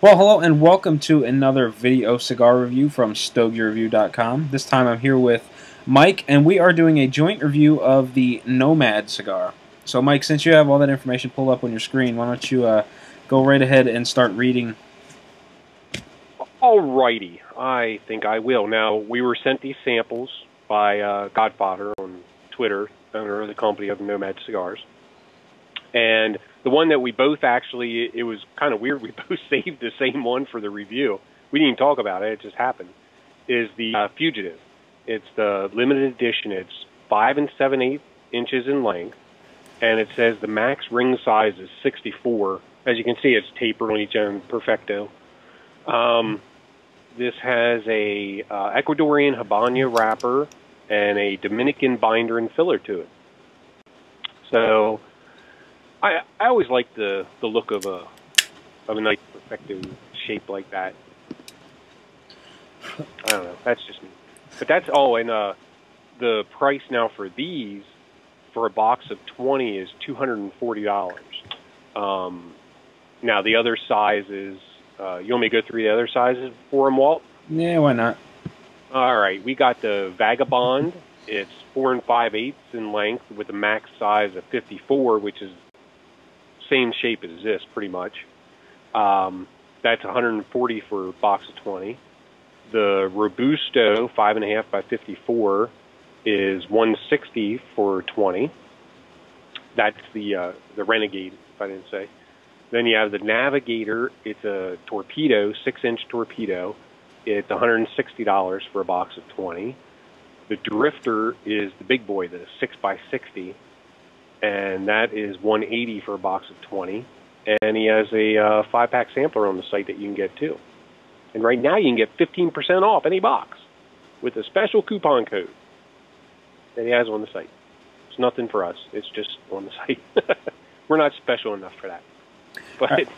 Well, hello and welcome to another video cigar review from StogieReview.com. This time I'm here with Mike, and we are doing a joint review of the Nomad cigar. So, Mike, since you have all that information pulled up on your screen, why don't you go right ahead and start reading? Alrighty, I think I will. Now, we were sent these samples by Godfather on Twitter, owner of the company of Nomad Cigars. And the one that we both actually, it was kind of weird, we both saved the same one for the review. We didn't even talk about it, it just happened, is the Fugitive. It's the limited edition. It's 5 7/8 inches in length, and it says the max ring size is 64. As you can see, it's tapered on each end, perfecto. This has a Ecuadorian Habana wrapper and a Dominican binder and filler to it. So I always like the look of a nice perfecto shape like that. I don't know, that's just me. But that's all. And the price now for these, for a box of 20, is $240. Now the other sizes. You want me to go through the other sizes for them, Walt? Yeah, why not? All right, we got the Vagabond. It's 4 5/8 in length with a max size of 54, which is same shape as this, pretty much. That's 140 for a box of 20. The Robusto 5.5 by 54 is 160 for 20. That's the Renegade, if I didn't say. Then you have the Navigator. It's a torpedo, 6-inch torpedo. It's $160 for a box of 20. The Drifter is the big boy, the 6 by 60, and that is $180 for a box of 20. And he has a 5-pack sampler on the site that you can get too. And right now you can get 15% off any box with a special coupon code that he has on the site. It's nothing for us. It's just on the site. We're not special enough for that. But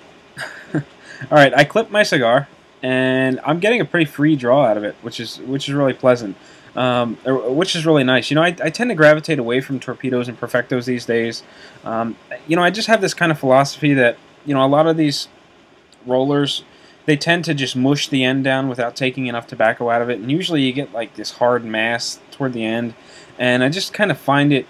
All right, I clipped my cigar, and I'm getting a pretty free draw out of it, which is really pleasant, which is really nice. You know, I tend to gravitate away from torpedoes and perfectos these days. You know, I just have this kind of philosophy that, you know, a lot of these rollers, they tend to just mush the end down without taking enough tobacco out of it, and usually you get like this hard mass toward the end, and I just kind of find it,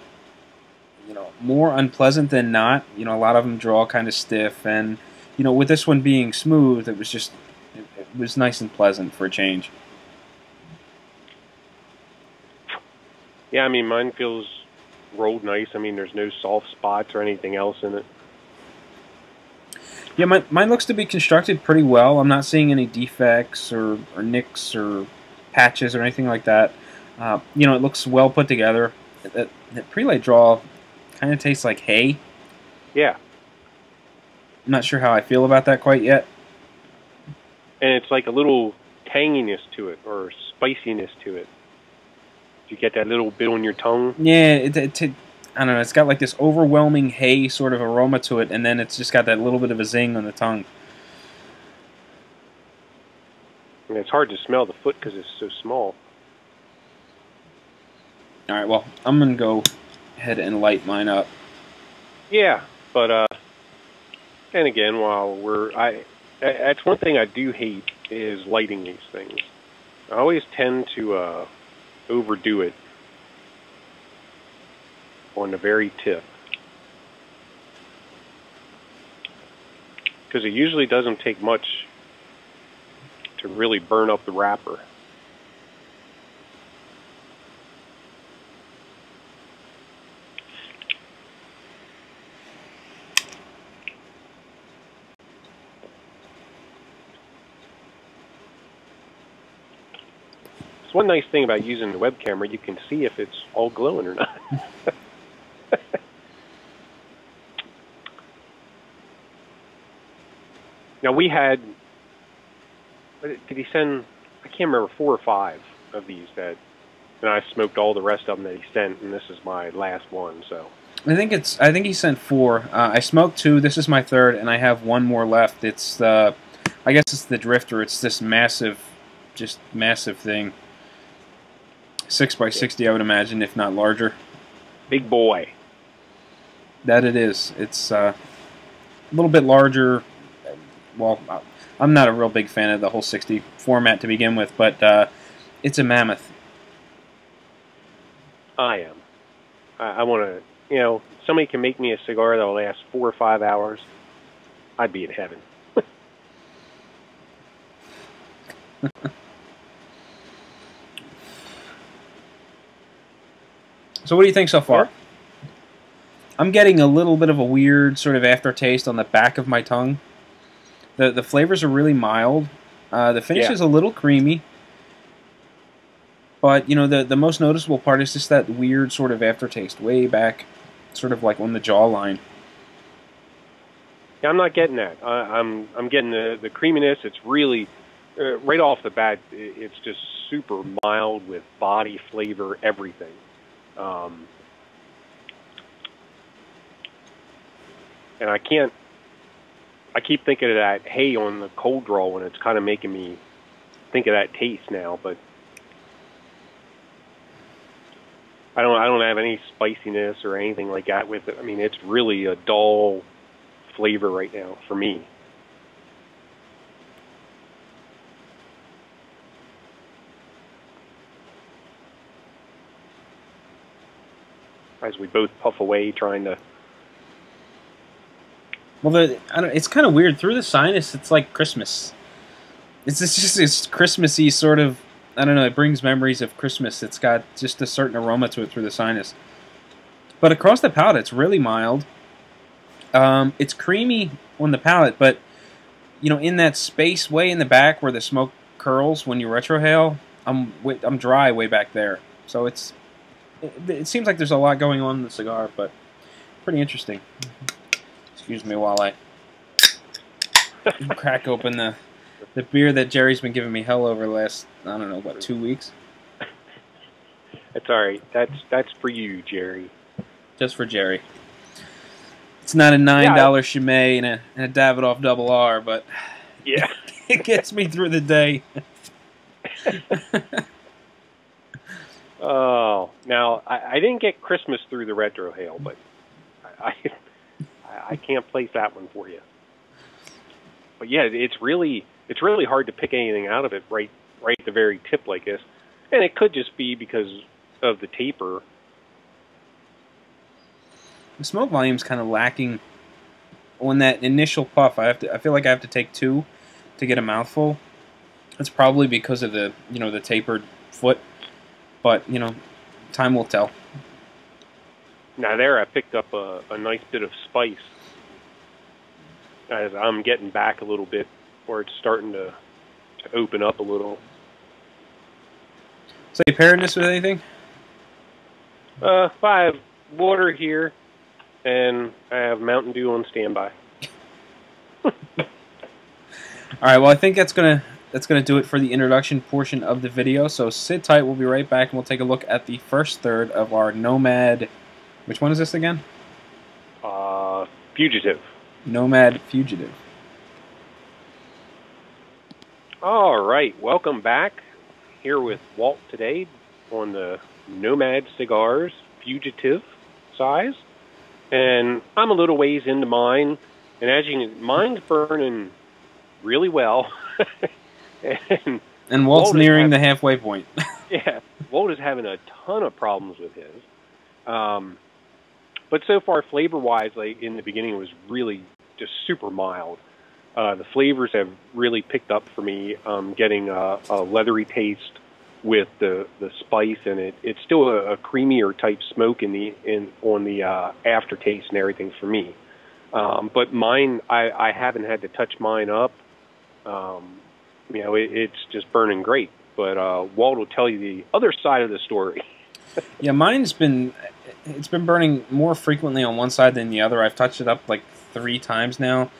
you know, more unpleasant than not. You know, a lot of them draw kind of stiff, and you know, with this one being smooth, it was just it was nice and pleasant for a change. yeah, I mean, mine feels rolled nice. I mean, there's no soft spots or anything else in it. Yeah, mine looks to be constructed pretty well. I'm not seeing any defects or nicks or patches or anything like that. You know, it looks well put together. That pre-light draw kind of tastes like hay. Yeah. I'm not sure how I feel about that quite yet. And it's like a little tanginess to it, or spiciness to it. Do you get that little bit on your tongue? Yeah, I don't know. It's got like this overwhelming hay sort of aroma to it, and then it's just got that little bit of a zing on the tongue. And it's hard to smell the foot because it's so small. All right, well, I'm going to go ahead and light mine up. Yeah, but and again, while that's one thing I do hate is lighting these things. I always tend to overdo it on the very tip, because it usually doesn't take much to really burn up the wrapper. One nice thing about using the web camera, you can see if it's all glowing or not. Now we had, did he send, I can't remember, 4 or 5 of these that, and I smoked all the rest of them that he sent, and this is my last one, so. I think he sent 4. I smoked 2. This is my 3rd, and I have 1 more left. It's the, I guess it's the Drifter. It's this massive, just massive thing. 6 by 60, I would imagine, if not larger. Big boy. That it is. It's a little bit larger, well, I'm not a real big fan of the whole 60 format to begin with, but it's a mammoth. I am. I want to, you know, somebody can make me a cigar that will last 4 or 5 hours. I'd be in heaven. So what do you think so far? Yeah. I'm getting a little bit of a weird sort of aftertaste on the back of my tongue. The flavors are really mild. The finish is a little creamy. But, you know, the most noticeable part is just that weird sort of aftertaste way back, sort of like on the jawline. Yeah, I'm not getting that. I'm getting the creaminess. It's really, right off the bat, it's just super mild with body, flavor, everything. And I keep thinking of that hay on the cold draw, and it's kind of making me think of that taste now, but I don't have any spiciness or anything like that with it. I mean, it's really a dull flavor right now for me. As we both puff away trying to... Well, it's kind of weird. Through the sinus, it's like Christmas. It's just this Christmassy sort of, I don't know, it brings memories of Christmas. It's got just a certain aroma to it through the sinus. But across the palate, it's really mild. It's creamy on the palate, but, you know, in that space way in the back where the smoke curls when you retrohale, I'm dry way back there. So it seems like there's a lot going on in the cigar, but pretty interesting. Excuse me while I crack open the beer that Jerry's been giving me hell over the last, I don't know, what, 2 weeks? That's all right. That's for you, Jerry. Just for Jerry. It's not a $9 Chimay and a Davidoff Double R, but yeah, it gets me through the day. Oh, now I didn't get Christmas through the retrohale, but I can't place that one for you. But yeah, it's really hard to pick anything out of it right at the very tip like this, and it could just be because of the taper. The smoke volume's kind of lacking on that initial puff. I feel like I have to take 2 to get a mouthful. That's probably because of the tapered foot, but time will tell. Now there, I picked up a nice bit of spice as I'm getting back a little bit, or it's starting to open up a little. So you pairing this with anything? I have water here, and I have Mountain Dew on standby. All right. Well, I think that's gonna do it for the introduction portion of the video. So sit tight. We'll be right back, and we'll take a look at the first third of our Nomad. Which one is this again? Fugitive. Nomad Fugitive. All right. Welcome back. Here with Walt today on the Nomad Cigars Fugitive size. And I'm a little ways into mine. And as you can, mine's burning really well. and Walt's nearing the halfway point. Yeah. Walt is having a ton of problems with his. But so far, flavor-wise, like in the beginning, it was really just super mild. The flavors have really picked up for me. Getting a leathery taste with the spice, and it's still a creamier type smoke on the aftertaste and everything for me. But mine, I haven't had to touch mine up. It's just burning great. But Walt will tell you the other side of the story. Yeah, mine's been burning more frequently on one side than the other. I've touched it up like 3 times now.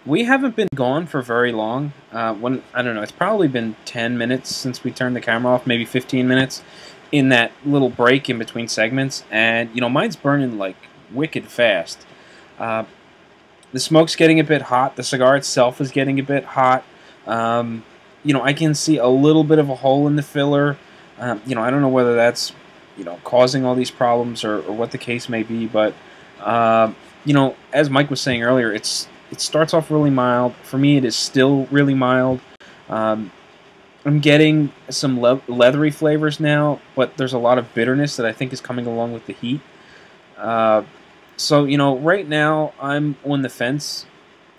We haven't been gone for very long. I don't know, it's probably been 10 minutes since we turned the camera off, maybe 15 minutes in that little break in between segments. And, mine's burning like wicked fast. The smoke's getting a bit hot. The cigar itself is getting a bit hot. I can see a little bit of a hole in the filler. I don't know whether that's causing all these problems or what the case may be, but as Mike was saying earlier, it's it starts off really mild. For me, it is still really mild. Um, I'm getting some leathery flavors now, but there's a lot of bitterness that I think is coming along with the heat. Uh, so right now I'm on the fence.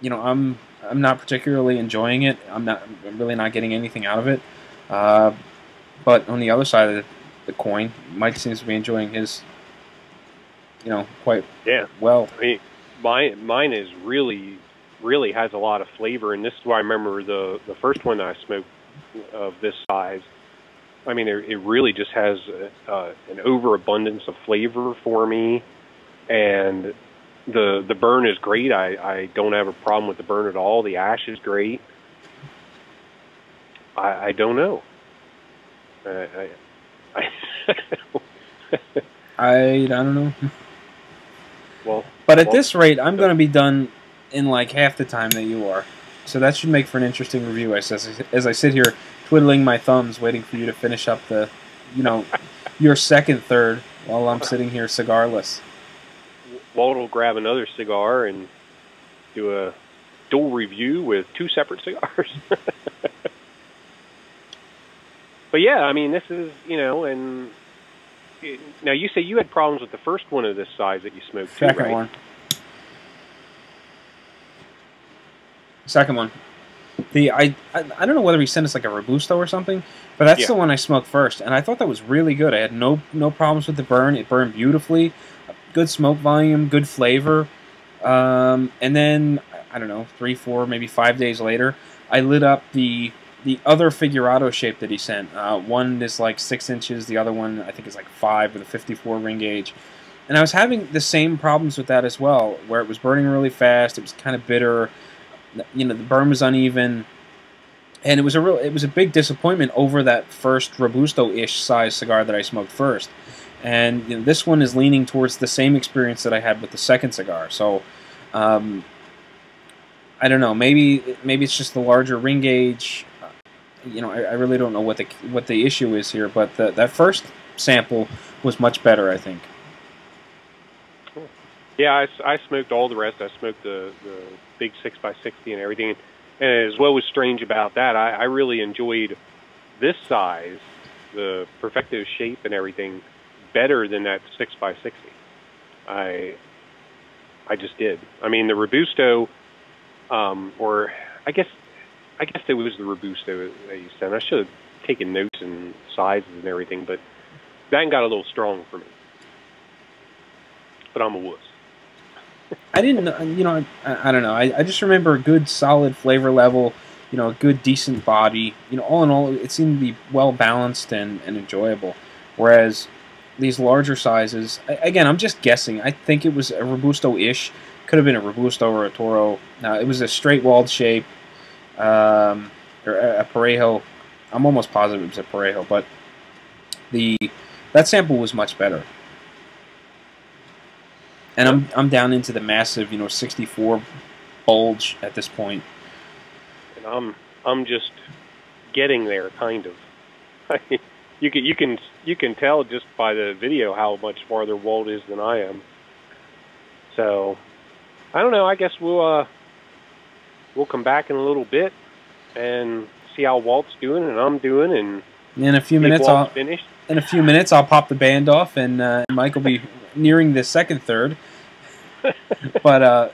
I'm not particularly enjoying it. I'm really not getting anything out of it. Uh, but on the other side of the coin, Mike seems to be enjoying his, quite well. I mean, mine is really has a lot of flavor, and this is why I remember the first one I smoked of this size. I mean, it really just has an overabundance of flavor for me, and the burn is great. I don't have a problem with the burn at all. The ash is great. I don't know. I don't know. Well, but at this rate, I'm going to be done in like half the time that you are. So that should make for an interesting review. As I sit here twiddling my thumbs, waiting for you to finish up the, your second third, while I'm sitting here cigarless. Walt will grab another cigar and do a dual review with two separate cigars. But yeah, I mean, this is, and now you say you had problems with the first one of this size that you smoked too, Second right? one. Second one. I don't know whether he sent us like a Robusto or something, but that's the one I smoked first, and I thought that was really good. I had no problems with the burn. It burned beautifully, good smoke volume, good flavor. And then I don't know, 3, 4, maybe 5 days later, I lit up the other Figurado shape that he sent. One is like 6 inches, the other one I think is like 5 with a 54 ring gauge. And I was having the same problems with that as well, where it was burning really fast. It was kind of bitter. The burn was uneven, and it was a big disappointment over that first Robusto-ish size cigar that I smoked first. And this one is leaning towards the same experience that I had with the second cigar. So I don't know. Maybe it's just the larger ring gauge. I really don't know what the issue is here. But that first sample was much better, I think. Yeah, I smoked all the rest. I smoked the big 6x60 and everything. And as what was strange about that, I really enjoyed this size, the Perfecto shape and everything, better than that 6x60. I just did. I mean, the Robusto, or I guess it was the Robusto that you sent. I should have taken notes and sizes and everything, but that got a little strong for me. But I'm a wuss. I didn't, I don't know. I just remember a good, solid flavor level, a good, decent body. All in all, it seemed to be well balanced and enjoyable. Whereas these larger sizes, again, I'm just guessing. I think it was a Robusto-ish. Could have been a Robusto or a Toro. It was a straight-walled shape, or a Parejo. I'm almost positive it was a Parejo, but that sample was much better. And I'm down into the massive, 64 bulge at this point. And I'm just getting there, kind of. You can tell just by the video how much farther Walt is than I am. So I don't know. I guess we'll come back in a little bit and see how Walt's doing and I'm doing, and in a few minutes I'll pop the band off, and Mike will be nearing the second third. But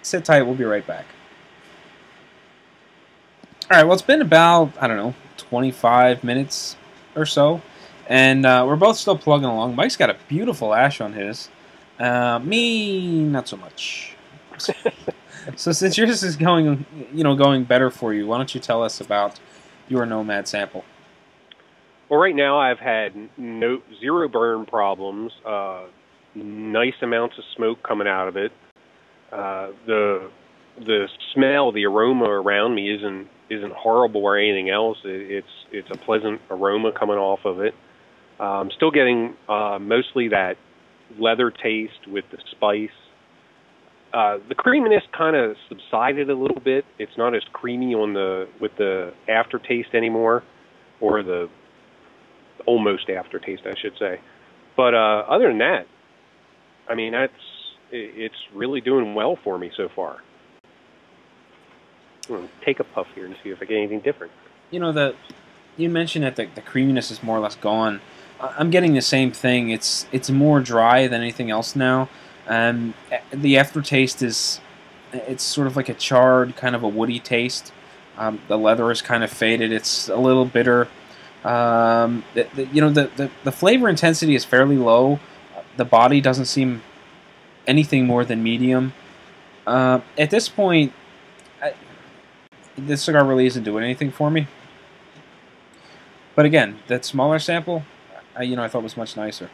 sit tight. We'll be right back. All right. Well, it's been about 25 minutes or so, and we're both still plugging along. Mike's got a beautiful ash on his. Me, not so much. So since yours is going better for you, why don't you tell us about your Nomad sample? Well, right now I've had zero burn problems. Nice amounts of smoke coming out of it. The smell, the aroma around me isn't horrible or anything else. It's a pleasant aroma coming off of it. I'm still getting mostly that leather taste with the spice. The creaminess kind of subsided a little bit. It's not as creamy with the aftertaste anymore, or the almost aftertaste, I should say. But other than that, I mean, it's really doing well for me so far. take a puff here and see if I get anything different. You know, you mentioned that the creaminess is more or less gone. I'm getting the same thing. It's more dry than anything else now. The aftertaste it's sort of like a charred, kind of a woody taste. The leather is kind of faded. It's a little bitter. The flavor intensity is fairly low. The body doesn't seem anything more than medium. At this point, this cigar really isn't doing anything for me. But again, that smaller sample, I thought was much nicer.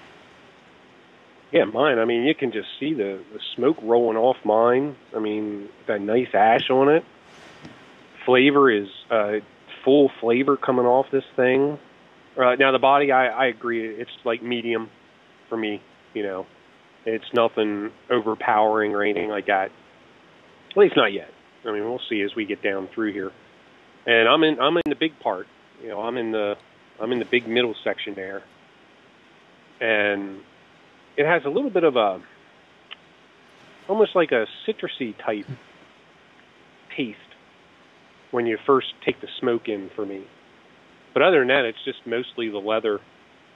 Yeah, mine. I mean, you can just see the smoke rolling off mine. I mean, that nice ash on it. Flavor is full flavor coming off this thing. Now the body, I agree. It's like medium for me. It's nothing overpowering or anything like that. At least not yet. I mean, we'll see as we get down through here. And I'm in the big part. I'm in the big middle section there. And it has a little bit of almost like a citrusy type taste when you first take the smoke in for me. But other than that, it's just mostly the leather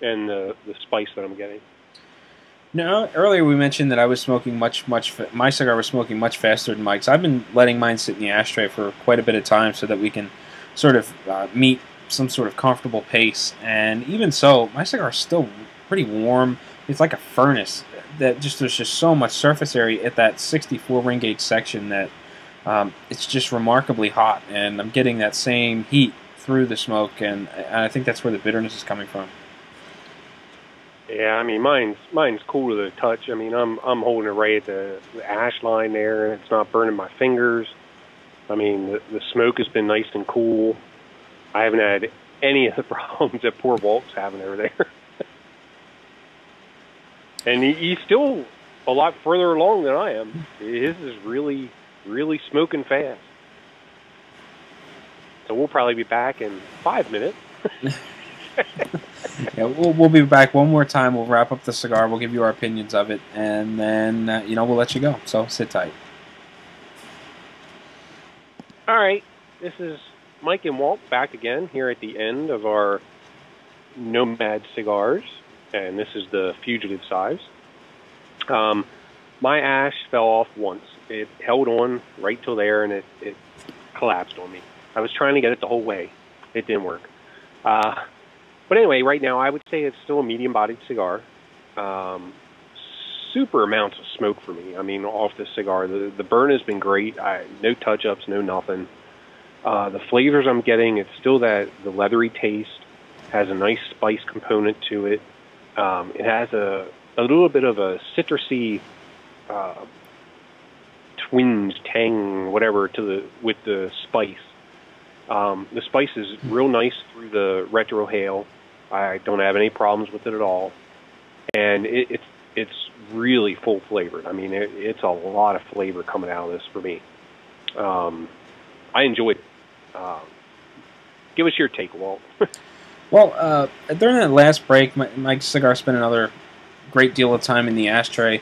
and the spice that I'm getting. No, earlier we mentioned that I was smoking my cigar was smoking much faster than Mike's. I've been letting mine sit in the ashtray for quite a bit of time so that we can sort of meet some sort of comfortable pace. And even so, my cigar is still pretty warm. It's like a furnace. There's just so much surface area at that 64 ring gauge section that it's just remarkably hot, and I'm getting that same heat through the smoke, and I think that's where the bitterness is coming from. Yeah, I mean, mine's cool to the touch. I mean, I'm holding it right at the ash line there, and it's not burning my fingers. I mean, the smoke has been nice and cool. I haven't had any of the problems that poor Walt's having over there. And he's still a lot further along than I am. His is really, really smoking fast. So we'll probably be back in 5 minutes. Yeah, we'll be back one more time. We'll wrap up the cigar. We'll give you our opinions of it, and then we'll let you go. So sit tight. All right, this is Mike and Walt back again here at the end of our Nomad cigars, and this is the Fugitive size. My ash fell off once. It held on right till there, and it collapsed on me. I was trying to get it the whole way. It didn't work. But anyway, right now I would say it's still a medium-bodied cigar. Super amounts of smoke for me. I mean, off this cigar, the burn has been great. No touch-ups, no nothing. The flavors I'm getting, it's still the leathery taste. Has a nice spice component to it. It has a little bit of a citrusy twinge, tang, whatever with the spice. The spice is real nice through the retrohale. I don't have any problems with it at all, and it's really full flavored. I mean, it's a lot of flavor coming out of this for me. I enjoyed it. Give us your take, Walt. Well, during that last break, my cigar spent another great deal of time in the ashtray,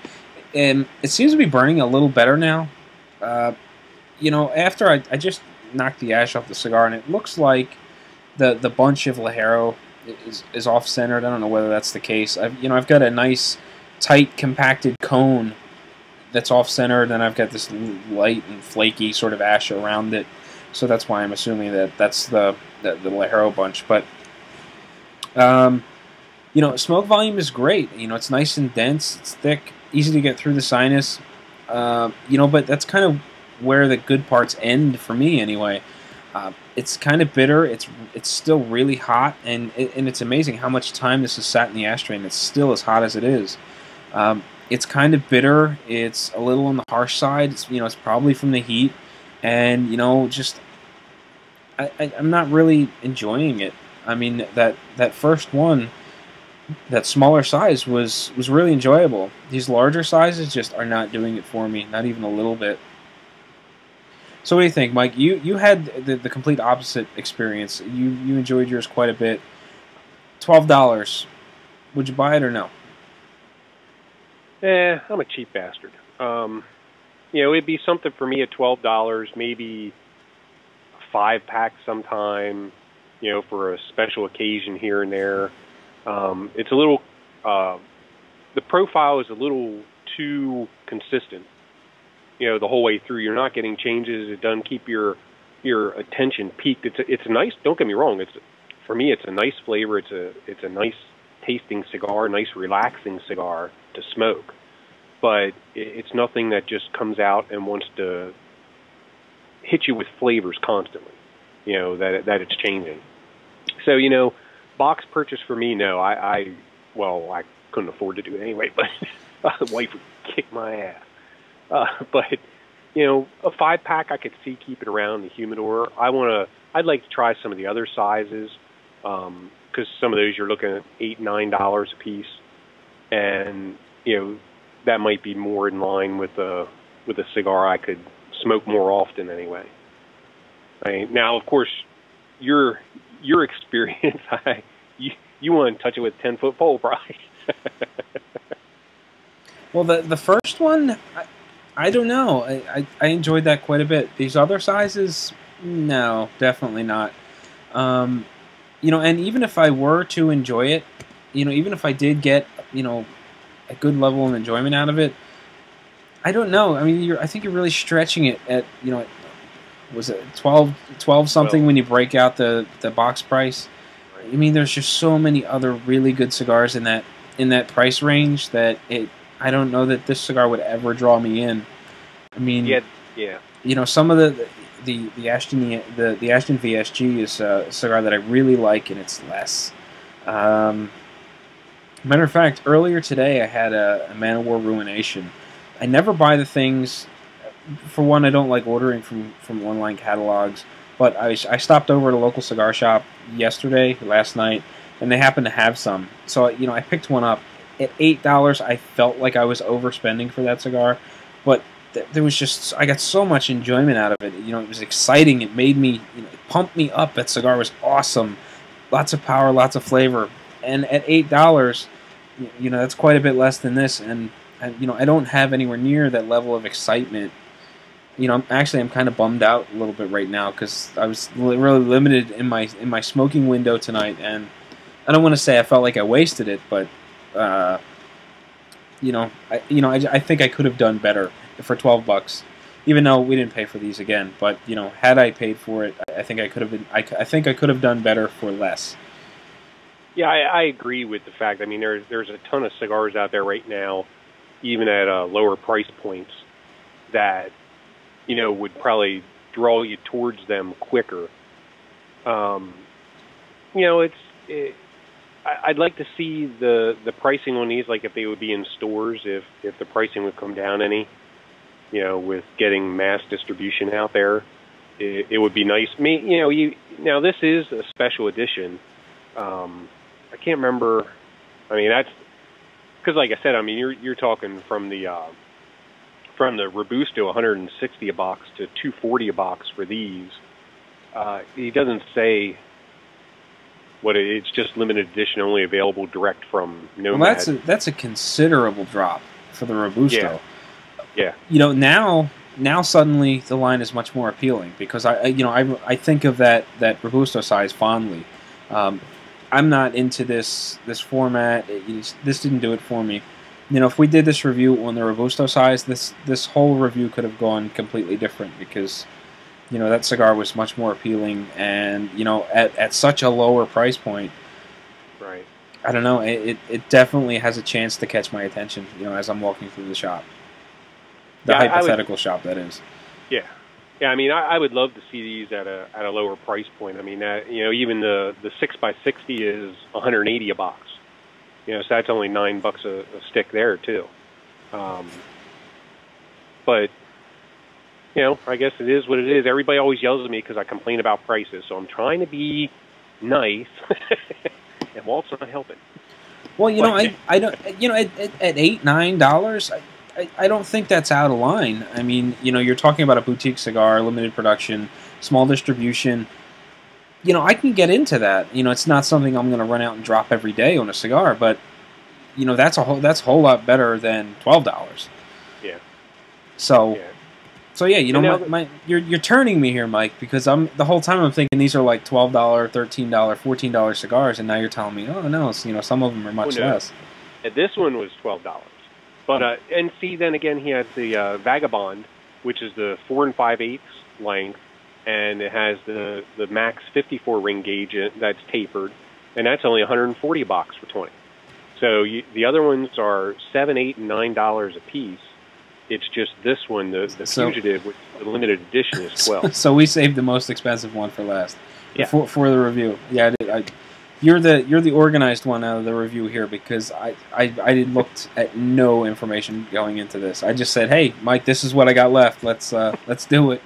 and it seems to be burning a little better now. After I just knocked the ash off the cigar, and it looks like the bunch of Ligero is off centered. I don't know whether that's the case. I've got a nice tight compacted cone that's off centered, and I've got this light and flaky sort of ash around it. So that's why I'm assuming that's the Ligero bunch. But smoke volume is great. It's nice and dense. It's thick, easy to get through the sinus. But that's kind of where the good parts end for me, anyway. It's kind of bitter. It's still really hot, and it's amazing how much time this has sat in the ashtray, and it's still as hot as it is. It's kind of bitter. It's a little on the harsh side. It's probably from the heat, and I'm not really enjoying it. I mean, that first one, that smaller size was really enjoyable. These larger sizes just are not doing it for me, not even a little bit. So what do you think, Mike? You had the complete opposite experience. You enjoyed yours quite a bit. $12. Would you buy it or no? I'm a cheap bastard. It'd be something for me at $12, maybe 5-pack sometime, you know, for a special occasion here and there. It's a little, the profile is a little too consistent, you know, the whole way through. You're not getting changes. It doesn't keep your attention peaked. It's a nice, don't get me wrong, for me it's a nice flavor. It's a nice tasting cigar, nice relaxing cigar to smoke. But it's nothing that just comes out and wants to hit you with flavors constantly, you know, that it's changing. So, you know, box purchase for me, no. I couldn't afford to do it anyway, but the wife would kick my ass. But, you know, a 5-pack I could see keeping around the humidor. I'd like to try some of the other sizes, because some of those you're looking at $8, $9 a piece, and, you know, that might be more in line with a cigar I could smoke more often anyway. Now, of course, your experience, you want to touch it with a 10-foot pole, probably. Well, the first one, I don't know. I enjoyed that quite a bit. These other sizes, no, definitely not. You know, and even if I were to enjoy it, you know, even if I did get, you know, a good level of enjoyment out of it, I don't know. I mean, I think you're really stretching it at, you know, was it 12 something when you break out the box price? I mean, there's just so many other really good cigars in that price range that I don't know that this cigar would ever draw me in. I mean, yeah. You know, some of the Ashton VSG is a cigar that I really like, and it's less. Matter of fact, earlier today I had a Man of War Ruination. I never buy the things. For one, I don't like ordering from online catalogs. But I stopped over at a local cigar shop last night, and they happened to have some. So, you know, I picked one up. At $8, I felt like I was overspending for that cigar. But there was just, I got so much enjoyment out of it. You know, it was exciting. It made me, you know, it pumped me up. That cigar was awesome. Lots of power, lots of flavor. And at $8, you know, that's quite a bit less than this. And, you know, I don't have anywhere near that level of excitement. You know, I'm kind of bummed out a little bit right now because I was really limited in my smoking window tonight, and I don't want to say I felt like I wasted it, but you know, I think I could have done better for $12, even though we didn't pay for these again. But you know, had I paid for it, I think I could have been. I think I could have done better for less. Yeah, I agree with the fact. I mean, there's a ton of cigars out there right now, even at lower price points, that, you know, would probably draw you towards them quicker. You know, I'd like to see the pricing on these, like if they would be in stores, if the pricing would come down any, you know, with getting mass distribution out there. It would be nice. Now this is a special edition. I can't remember. I mean, that's because, like I said, I mean, you're talking from the Robusto, 160 a box to 240 a box for these. He doesn't say what it's just limited edition, only available direct from Nomad. Well, that's a considerable drop for the Robusto. Yeah. You know, now suddenly the line is much more appealing because I think of that Robusto size fondly. I'm not into this format. This didn't do it for me. You know, if we did this review on the Robusto size, this whole review could have gone completely different because, you know, that cigar was much more appealing, and you know, at such a lower price point. Right. I don't know. It definitely has a chance to catch my attention. You know, as I'm walking through the shop, the hypothetical shop that is. Yeah. Yeah, I mean, I would love to see these at a lower price point. I mean, you know, even the 6x60 is 180 a box. You know, so that's only $9 a stick there too. But you know, I guess it is what it is. Everybody always yells at me because I complain about prices, so I'm trying to be nice, and Walt's not helping. Well, you know, I don't. You know, at $8-9, I don't think that's out of line. I mean, you know, you're talking about a boutique cigar, limited production, small distribution. You know, I can get into that. You know, it's not something I'm going to run out and drop every day on a cigar, but you know, that's a whole lot better than $12. Yeah. So, yeah. So yeah, you know, And you're turning me here, Mike, because the whole time I'm thinking these are like $12, $13, $14 cigars, and now you're telling me, oh no, you know, some of them are much less. And this one was $12. But and see, then again, he has the Vagabond, which is the 4 5/8 length, and it has the max 54 ring gauge that's tapered, and that's only $140 for 20. So the other ones are $7, $8, and $9 a piece. It's just this one, the Fugitive, which the limited edition is 12. So we saved the most expensive one for last. Yeah. For the review. Yeah, you're the organized one out of the review here, because I looked at no information going into this. I just said, hey, Mike, this is what I got left. Let's do it.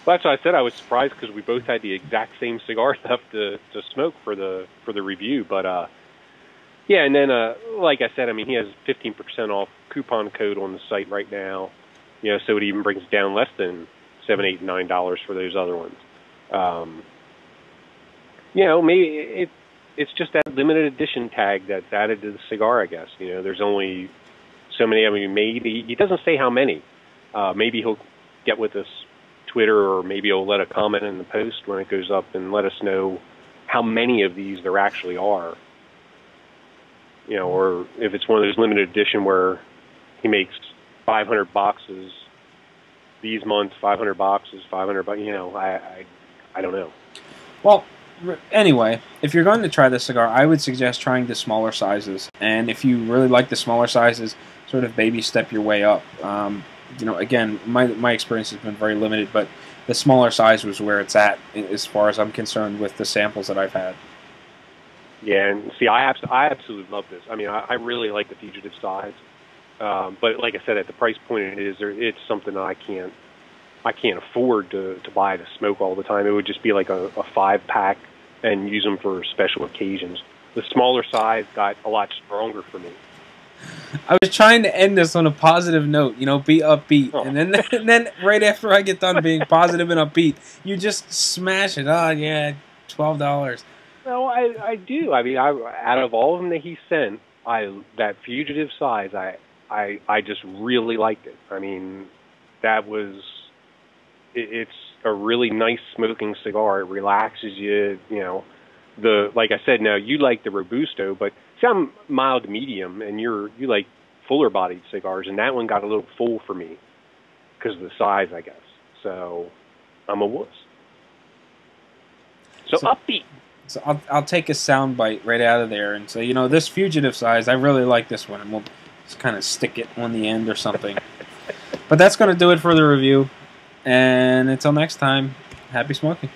Well, that's what I said. I was surprised because we both had the exact same cigar left to smoke for the review. But yeah, and then like I said, I mean, he has 15% off coupon code on the site right now. You know, so it even brings it down less than $7, $8, $9 for those other ones. You know, maybe it's just that limited edition tag that's added to the cigar, I guess. You know, there's only so many. I mean, maybe he doesn't say how many. Maybe he'll get with us Twitter, or maybe he'll let a comment in the post when it goes up and let us know how many of these there actually are. You know, or if it's one of those limited edition where he makes 500 boxes these months, 500 boxes, 500. You know, I don't know. Well, anyway, if you're going to try this cigar, I would suggest trying the smaller sizes. And if you really like the smaller sizes, sort of baby step your way up. You know, again, my experience has been very limited, but the smaller size was where it's at, as far as I'm concerned, with the samples that I've had. Yeah, and see, I absolutely love this. I mean, I really like the Fugitive size, but like I said, at the price point it is, it's something that I can't afford to buy to smoke all the time. It would just be like a 5-pack and use them for special occasions. The smaller size got a lot stronger for me. I was trying to end this on a positive note, you know, be upbeat, and then right after I get done being positive and upbeat, you just smash it. Oh yeah, $12. No, I do. I mean, out of all of them that he sent, that Fugitive size, I just really liked it. I mean, it's a really nice smoking cigar. It relaxes you, you know. Like I said, now you like the Robusto, but see, I'm mild to medium, and you like fuller bodied cigars, and that one got a little full for me because of the size, I guess. So I'm a wuss. So upbeat. So I'll take a sound bite right out of there and say, you know, this Fugitive size, I really like this one, and we'll just kind of stick it on the end or something. But that's going to do it for the review. And until next time, happy smoking.